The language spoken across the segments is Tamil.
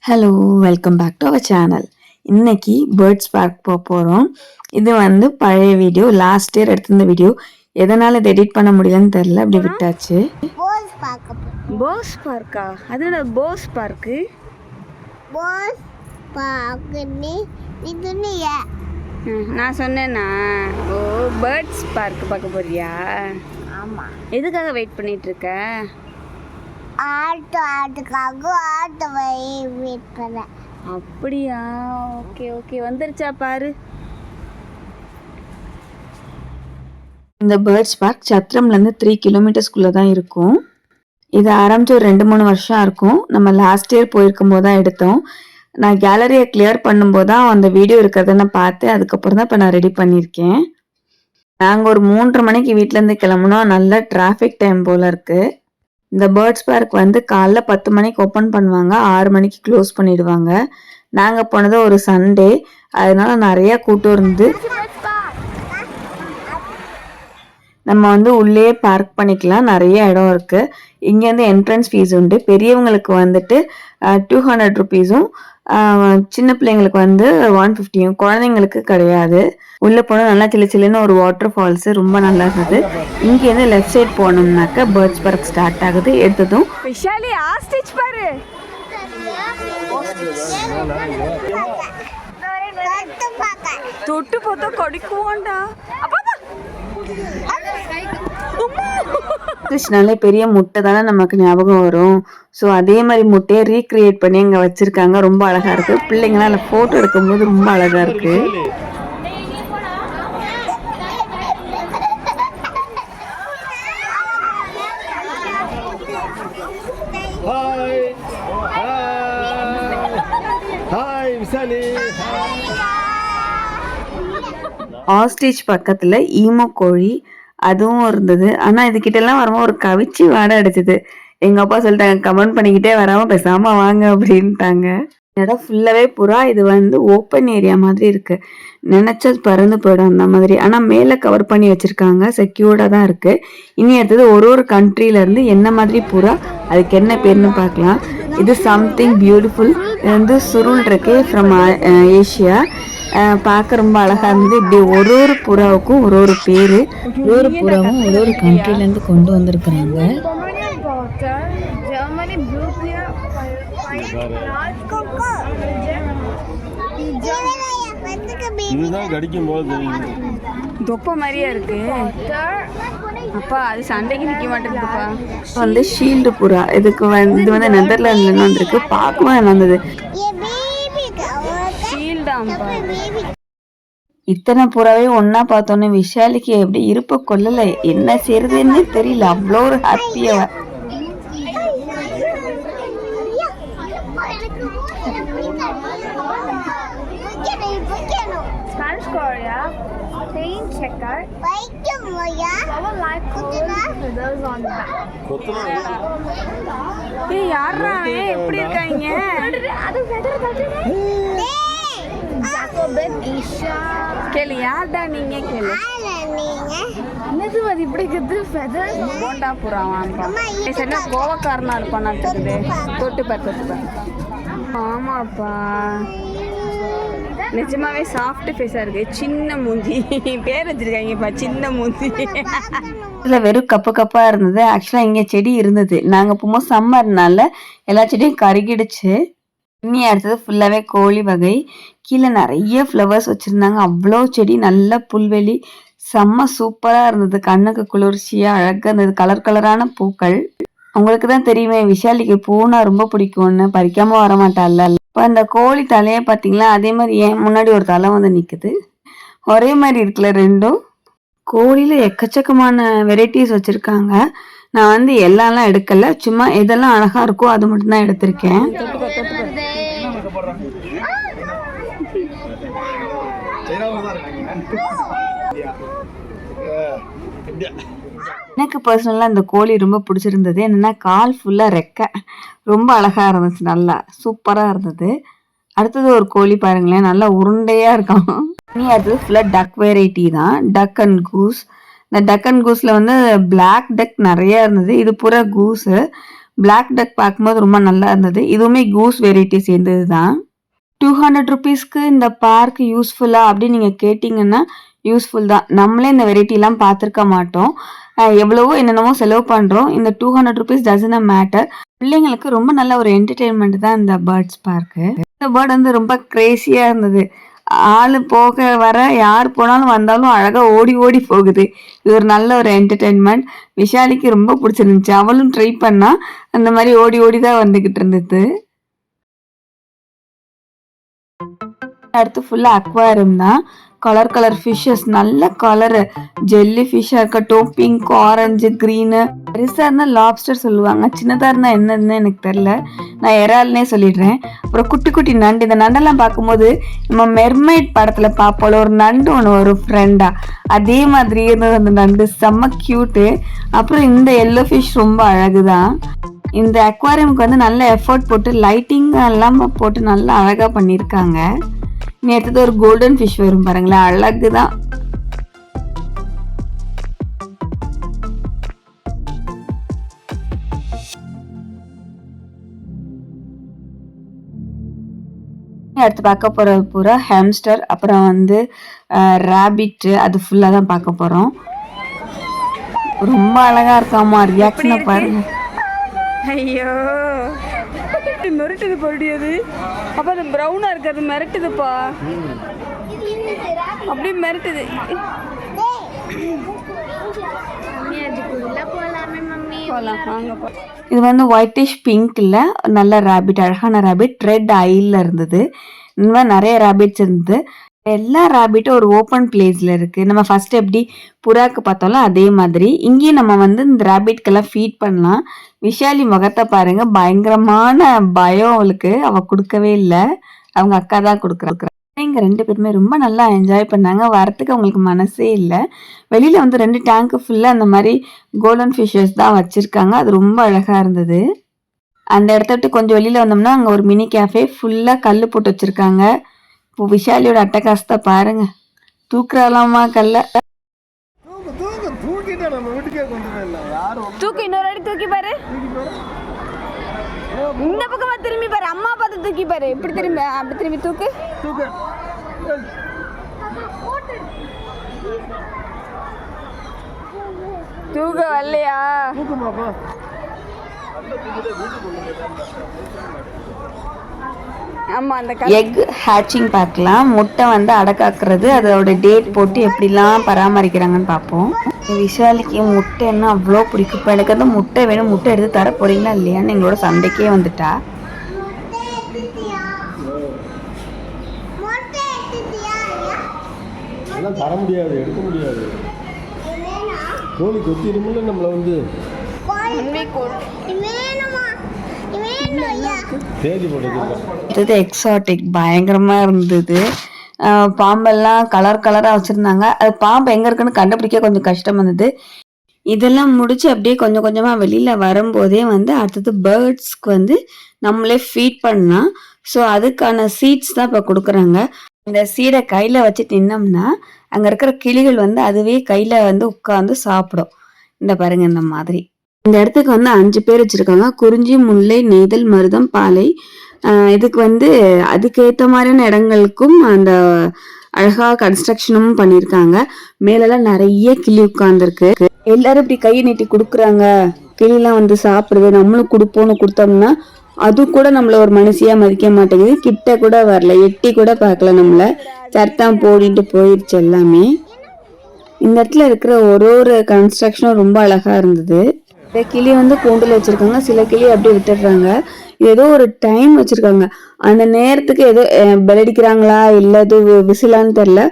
Hello, welcome back to our channel. இன்னைக்கு பேர்ட்ஸ் பார்க் போகிறோம். இது பழைய வீடியோ, லாஸ்ட் இயர் எடுத்திருந்த வீடியோ. எதனால் இதை எடிட் பண்ண முடியலன்னு தெரில, அப்படி விட்டாச்சு. போஸ் பார்க்கா? அது என்ன போஸ் பார்க்கு? போஸ் பார்க்குன்னு நான் சொன்னேன்னா, ஓ பேர்ட்ஸ் பார்க் பார்க்க போறியா? ஆமாம். எதுக்காக வெயிட் பண்ணிட்டு இருக்க? ஆட்டுக்காக வெயிட் பண்ண. அப்படியா? ஓகே ஓகே, வந்துருச்சா பாரு. இந்த பேர்ட்ஸ் பார்க் சத்திரம்லேருந்து 3 கிலோமீட்டர்ஸ்குள்ளே தான் இருக்கும். இது ஆரம்பித்து ஒரு 2-3 வருஷம் இருக்கும். நம்ம லாஸ்ட் இயர் போயிருக்கும் போது தான் எடுத்தோம். நான் கேலரியை கிளியர் பண்ணும்போது தான் அந்த வீடியோ இருக்கிறத நான் பார்த்தேன். அதுக்கப்புறம் தான் இப்போ நான் ரெடி பண்ணியிருக்கேன். நாங்கள் ஒரு 3:30 மணிக்கு வீட்டிலேருந்து கிளம்புனோம். நல்ல டிராஃபிக் டைம் போல் இருக்குது. இந்த பேர்ட்ஸ் பார்க் காலைல 10 மணிக்கு ஓப்பன் பண்ணுவாங்க, 6 மணிக்கு க்ளோஸ் பண்ணிடுவாங்க. நாங்கள் போனது ஒரு சண்டே, அதனால நிறையா கூட்டம் இருந்து நம்ம உள்ளே பார்க் பண்ணிக்கலாம். நிறைய இடம் இருக்குது. இங்கேருந்து என்ட்ரன்ஸ் ஃபீஸ் உண்டு. பெரியவங்களுக்கு 200 ருபீஸும், சின்ன பிள்ளைங்களுக்கு 150யும், குழந்தைங்களுக்கு கிடையாது. உள்ளே போனால் நல்லா சில்லுன்னு ஒரு வாட்டர் ஃபால்ஸு, ரொம்ப நல்லா இருந்தது. இங்கேருந்து லெஃப்ட் சைட் போனோம்னாக்கா பேர்ட்ஸ் பார்க் ஸ்டார்ட் ஆகுது. எடுத்ததும் விஷாலி ஆஸ்டிச் பாரு. தொட்டு பார்த்தா கடிக்குவான்டா. கிருஷ்ணாலே பெரிய முட்டை தானே நமக்கு ஞாபகம் வரும். ஸோ அதே மாதிரி முட்டையை ரீக்ரியேட் பண்ணி அங்கே வச்சுருக்காங்க. ரொம்ப அழகாக இருக்குது. பிள்ளைங்களாம் அதில் ஃபோட்டோ எடுக்கும்போது ரொம்ப அழகாக இருக்குது. ஆஸ்ட்ரிச் பக்கத்தில் ஈமோ கோழி அதுவும் இருந்தது. ஆனால் இதுக்கிட்டெல்லாம் வரும்போது ஒரு கவிச்சி வாடை அடிச்சது. எங்கள் அப்பா சொல்லிட்டாங்க, கமெண்ட் பண்ணிக்கிட்டே வராமல் பேசாமல் வாங்க அப்படின்ட்டாங்க. இடம் ஃபுல்லாகவே புறா. இது ஓப்பன் ஏரியா மாதிரி இருக்குது. நினச்சது பறந்து போயிடும் அந்த மாதிரி. ஆனால் மேலே கவர் பண்ணி வச்சுருக்காங்க, செக்யூர்டாக தான் இருக்குது. இனி அடுத்தது ஒரு கண்ட்ரிலேருந்து என்ன மாதிரி புறா, அதுக்கு என்ன பேர்னு பார்க்கலாம். இது சம்திங் பியூட்டிஃபுல். இது சுருள் இருக்கே, ஃப்ரம் ஏஷியா. பார்க்க ரொம்ப அழகாக இருந்தது. இப்படி ஒரு புறாவுக்கும் ஒரு பேர். ஒரு புறாவும் ஒரு கண்ட்ரிலேருந்து கொண்டு வந்திருக்கிறாங்க. தொப்ப மாதிரியா இருக்கு. அப்பா அது சண்டைக்கு நிக்க மாட்டேங்குதுப்பா. ஷீல்டு புறா. இதுக்கு இது நெதர்லாந்துல வந்திருக்கு. பார்க்கவும் நல்லா இருந்தது. இத்தனை புறாவே ஒன்னா பார்த்தோன்னே விஷாலிக்கு எப்படி இருப்ப கொள்ளல, என்ன செய்யறதுன்னு தெரியல. அவ்வளோ ஒரு ஹாப்பியா. யாரா எப்படி இருக்காங்க? கேளு, யார்டா நீங்க? கேளு, அது இப்படி போண்டா புறாவான்ப்பா. சரியா கோவக்காரனா இருப்பான்னு இருக்குது. தொட்டுப்பா. ஆமாப்பா, நிஜமாவே சாஃப்ட் ஃபேஸா இருக்கு. சின்ன மூஞ்சி. பேர் வச்சிருக்காங்கப்பா, சின்ன மூஞ்சி. இதில் வெறும் கப்பாக இருந்தது. ஆக்சுவலாக இங்கே செடி இருந்தது. நாங்கள் போகும்போது சம்மர்னால எல்லா செடியும் கருகிடுச்சு. இனி அடுத்தது ஃபுல்லாகவே கோழி வகை. கீழே நிறைய ஃப்ளவர்ஸ் வச்சுருந்தாங்க. அவ்வளோ செடி, நல்ல புல்வெளி, செம்ம சூப்பராக இருந்தது. கண்ணுக்கு குளிர்ச்சியாக அழகாக இருந்தது. கலர் கலரான பூக்கள். உங்களுக்கு தான் தெரியுமே, விஷாலிக்கு பூனா ரொம்ப பிடிக்கும்னு. பறிக்காமல் வரமாட்டாள்ல. இப்போ அந்த கோழி தலையை பார்த்தீங்களா, அதே மாதிரி ஏன் முன்னாடி ஒரு தலை நிற்குது. ஒரே மாதிரி இருக்குல்ல ரெண்டும். கோழியில் எக்கச்சக்கமான வெரைட்டிஸ் வச்சுருக்காங்க. நான் எல்லாம் எடுக்கலை, சும்மா எதெல்லாம் அழகாக இருக்கோ அது மட்டும்தான் எடுத்திருக்கேன். எனக்கு பர்சனலாக அந்த கோழி ரொம்ப பிடிச்சிருந்தது. என்னென்னா கால் ஃபுல்லாக ரெக்கை, ரொம்ப அழகாக இருந்துச்சு, நல்லா சூப்பராக இருந்தது. அடுத்தது ஒரு கோழி பாருங்களேன், நல்லா உருண்டையாக இருக்கான். இனி அது ஃபுல்லாக டக் வெரைட்டி தான், டக் அண்ட் கூஸ். இந்த டக் அண்ட் கூஸில் பிளாக் டக் நிறையா இருந்தது. இது பூரா கூஸு. பிளாக் டக் பார்க்கும்போது ரொம்ப நல்லா இருந்தது. இதுவுமே கூஸ் வெரைட்டி சேர்ந்தது தான். 200 ருபீஸ்க்கு இந்த பார்க் யூஸ்ஃபுல்லா அப்படின்னு நீங்க கேட்டீங்கன்னா யூஸ்ஃபுல் தான். நம்மளே இந்த வெரைட்டிலாம் பார்த்துருக்க மாட்டோம். எவ்வளவோ என்னென்னமோ செலவு பண்றோம். இந்த 200 ருபீஸ் டசன்ட் மேட்டர். பிள்ளைங்களுக்கு ரொம்ப நல்ல ஒரு என்டர்டெயின்மெண்ட் தான் இந்த பேர்ட்ஸ் பார்க்கு. இந்த பேர்ட் வந்து ரொம்ப கிரேசியா இருந்தது. ஆளு போக வர யார் போனாலும் வந்தாலும் அழகா ஓடி ஓடி போகுது. இது ஒரு நல்ல ஒரு என்டர்டெயின்மெண்ட். விஷாலிக்கு ரொம்ப பிடிச்சிருந்துச்சு. அவளும் ட்ரை பண்ணா. அந்த மாதிரி ஓடி ஓடி தான் வந்துகிட்டு இருந்தது. அடுத்து ஃபுல்லா அக்வாரியம் தான். கலர் கலர் ஃபிஷ்ஷஸ், நல்ல கலரு. ஜெல்லி ஃபிஷ்ஷா இருக்கட்டும், பிங்க், ஆரஞ்சு, கிரீனு. பெருசா இருந்தா லாப்ஸ்டர் சொல்லுவாங்க, சின்னதா இருந்தா என்னதுன்னு எனக்கு தெரியல. நான் எறால்னே சொல்லிடுறேன். அப்புறம் குட்டி குட்டி நண்டு. இந்த நண்டெல்லாம் பார்க்கும்போது நம்ம மெர்மைட் படத்துல பார்ப்போம் ஒரு நண்டு ஒன்று வரும் ஃப்ரெண்டா, அதே மாதிரி இருந்தது அந்த நண்டு. செம்ம கியூட்டு. அப்புறம் இந்த எல்லோ ஃபிஷ் ரொம்ப அழகுதான். இந்த அக்வாரியமுக்கு வந்து நல்ல எஃபர்ட் போட்டு லைட்டிங் எல்லாம் போட்டு நல்லா அழகா பண்ணியிருக்காங்க. இனி அடுத்தது ஒரு கோல்டன் ஃபிஷ் வரும் பாருங்களேன், அழகுதான். அடுத்து பார்க்க போறது பூரா ஹாம்ஸ்டர், அப்புறம் வந்து ராபிட், அது ஃபுல்லா தான் பார்க்க போறோம். ரொம்ப அழகா இருக்காமா, ரியாக்ஷனை பாருங்க. ஐயோ மிரட்டுது பொருடியது. அப்போ அது ப்ரௌனாக இருக்கு, அது மிரட்டுதுப்பா. அப்படியே மிரட்டுது. இது வந்து ஒயிட்டிஷ் பிங்க்ல நல்ல ரேபிட், அழகான ரேபிட். ரெட் ஐல இருந்தது. இந்த மாதிரி நிறைய ரேபிட்ஸ் இருந்தது. எல்லா ரேபிட்டும் ஒரு ஓப்பன் பிளேஸ்ல இருக்கு. நம்ம ஃபர்ஸ்ட் எப்படி புறாக்கு பார்த்தோம்ல அதே மாதிரி இங்கேயும் நம்ம வந்து இந்த ரேபிட்கெல்லாம் ஃபீட் பண்ணலாம். விஷாலி முகத்தை பாருங்க, பயங்கரமான பயம் அவளுக்கு. அவ கொடுக்கவே இல்லை, அவங்க அக்கா தான் கொடுக்குறாங்க. இங்க 2 பேருமே ரொம்ப நல்லா என்ஜாய் பண்ணாங்க. வரத்துக்கு அவங்களுக்கு மனசே இல்லை. வெளியில வந்து 2 டேங்க் ஃபுல்லா அந்த மாதிரி கோல்டன் ஃபிஷஸ் தான் வச்சிருக்காங்க. அது ரொம்ப அழகா இருந்தது. அந்த இடத்த விட்டு கொஞ்சம் வெளியில வந்தோம்னா அங்க ஒரு மினி கேஃபே, ஃபுல்லா கல்லு போட்டு வச்சிருக்காங்க. இப்போ விஷாலியோட அட்டகாசத்தை பாருங்க, தூக்குறாலாமா கல்ல. தூக்கு, இன்னொரு அடி தூக்கி பாரு. இந்த பக்கமா திரும்பி பாரு, அம்மா பார்த்து தூக்கி பாரு. இப்படி திரும்பி, அப்படி திரும்பி தூக்கு. தூக்க வரலையா? ஆமா, அந்த எக் ஹேச்சிங் பார்க்கலாம். முட்டை வந்து அடக்காக்குறது, அதோட டேட் போட்டு எப்படிலாம் பராமரிக்கிறாங்கன்னு பார்ப்போம். விஷாலிக்கு முட்டைன்னா அவ்வளோ பிடிக்கும். இப்போ எனக்கு வந்து முட்டை வேணும், முட்டை எடுத்து தர போறீங்களா இல்லையான்னு எங்களோட சண்டைக்கே வந்துட்டா. தர முடியாது, எடுக்க முடியாது. கோழி கொத்திருமில்ல நம்மளை வந்து தேதி போட்டு. எக்ஸாட்டிக் பயங்கரமா இருந்தது. பாம்பெல்லாம் கலர் கலரா வச்சிருந்தாங்க. அது பாம்பு எங்க இருக்குன்னு கண்டுபிடிக்க கொஞ்சம் கஷ்டம் இருந்தது. இதெல்லாம் முடிச்சு அப்படியே கொஞ்சம் கொஞ்சமா வெளியில வரும்போதே வந்து அடுத்தது பேர்ட்ஸ்க்கு வந்து நம்மளே ஃபீட் பண்ணலாம். ஸோ அதுக்கான சீட்ஸ் தான் இப்போ கொடுக்குறாங்க. இந்த சீடை கையில வச்சு தின்னோம்னா அங்க இருக்கிற கிளிகள் வந்து அதுவே கையில வந்து உட்காந்து சாப்பிடும். இந்த பாருங்க, இந்த மாதிரி. இந்த இடத்துக்கு வந்து 5 பேர் வச்சிருக்காங்க. குறிஞ்சி, முல்லை, நெய்தல், மருதம், பாலை. இதுக்கு வந்து அதுக்கேற்ற மாதிரியான இடங்களுக்கும் அந்த அழகா கன்ஸ்ட்ரக்ஷனும் பண்ணியிருக்காங்க. மேலெல்லாம் நிறைய கிளி உட்கார்ந்துருக்கு. எல்லாரும் இப்படி கையை நீட்டி கொடுக்குறாங்க, கிளிலாம் வந்து சாப்பிடுது. நம்மளும் கொடுப்போம்னு கொடுத்தோம்னா அது கூட நம்மள ஒரு மனுஷியா மதிக்க மாட்டேங்குது. கிட்ட கூட வரல, எட்டி கூட பார்க்கல நம்மள. சர்த்தான் போடிட்டு போயிடுச்சு எல்லாமே. இந்த இடத்துல இருக்கிற ஒரு கன்ஸ்ட்ரக்ஷனும் ரொம்ப அழகா இருந்தது. சில கிளி வந்து கூண்டுல வச்சிருக்காங்க, சில கிளி அப்படியே விட்டுடுறாங்க. ஏதோ ஒரு டைம் வச்சிருக்காங்க, அந்த நேரத்துக்கு ஏதோ பெலடிக்கிறாங்களா இல்ல அது விசிலான்னு தெரியல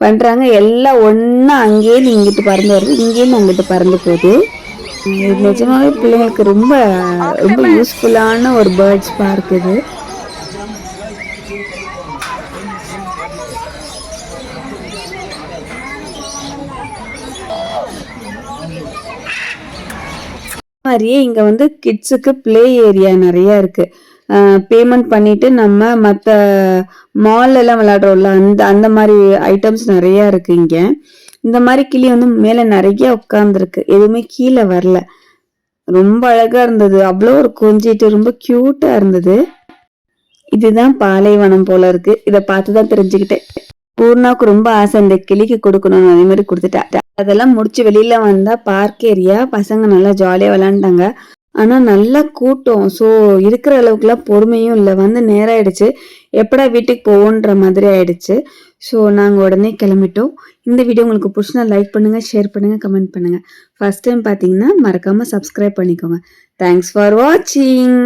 பண்றாங்க. எல்லாம் ஒன்னா அங்கேயிருந்து இங்கிட்டு பறந்து வருது, இங்கேயிருந்து அங்கிட்டு பறந்து போகுது. நிஜமாவே பிள்ளைங்களுக்கு ரொம்ப ரொம்ப யூஸ்ஃபுல்லான ஒரு பேர்ட்ஸ் பார்க் இது. மாதிரியே இங்க வந்து கிட்ஸுக்கு பிளே ஏரியா நிறைய இருக்கு. பேமெண்ட் பண்ணிட்டு நம்ம மற்ற மால்ல எல்லாம் விளையாடுறோம்ல அந்த மாதிரி ஐட்டம்ஸ் நிறைய இருக்கு இங்க. இந்த மாதிரி கிளி வந்து மேல நிறைய உட்கார்ந்துருக்கு, எதுவுமே கீழே வரல. ரொம்ப அழகா இருந்தது. அவ்வளோ ஒரு கொஞ்சிட்டு ரொம்ப கியூட்டா இருந்தது. இதுதான் பாலைவனம் போல இருக்கு. இதை பார்த்துதான் தெரிஞ்சுக்கிட்டேன். பூர்ணாவுக்கு ரொம்ப ஆசை இந்த கிளிக்கு கொடுக்கணும்னு, அதே மாதிரி கொடுத்துட்டா. அதெல்லாம் முடிச்சு வெளியில வந்தா பார்க் ஏரியா, பசங்க நல்லா ஜாலியா விளையாண்டாங்க. ஆனா நல்லா கூட்டம். ஸோ இருக்கிற அளவுக்குலாம் பொறுமையும் இல்லை. வந்து நேரம் ஆயிடுச்சு, எப்படா வீட்டுக்கு போவோன்ற மாதிரி ஆயிடுச்சு. ஸோ நாங்கள் உடனே கிளம்பிட்டோம். இந்த வீடியோ உங்களுக்கு பிடிச்சினா லைக் பண்ணுங்க, ஷேர் பண்ணுங்க, கமெண்ட் பண்ணுங்க. ஃபர்ஸ்ட் டைம் பார்த்தீங்கன்னா மறக்காம சப்ஸ்கிரைப் பண்ணிக்கோங்க. தேங்க்ஸ் ஃபார் வாட்சிங்.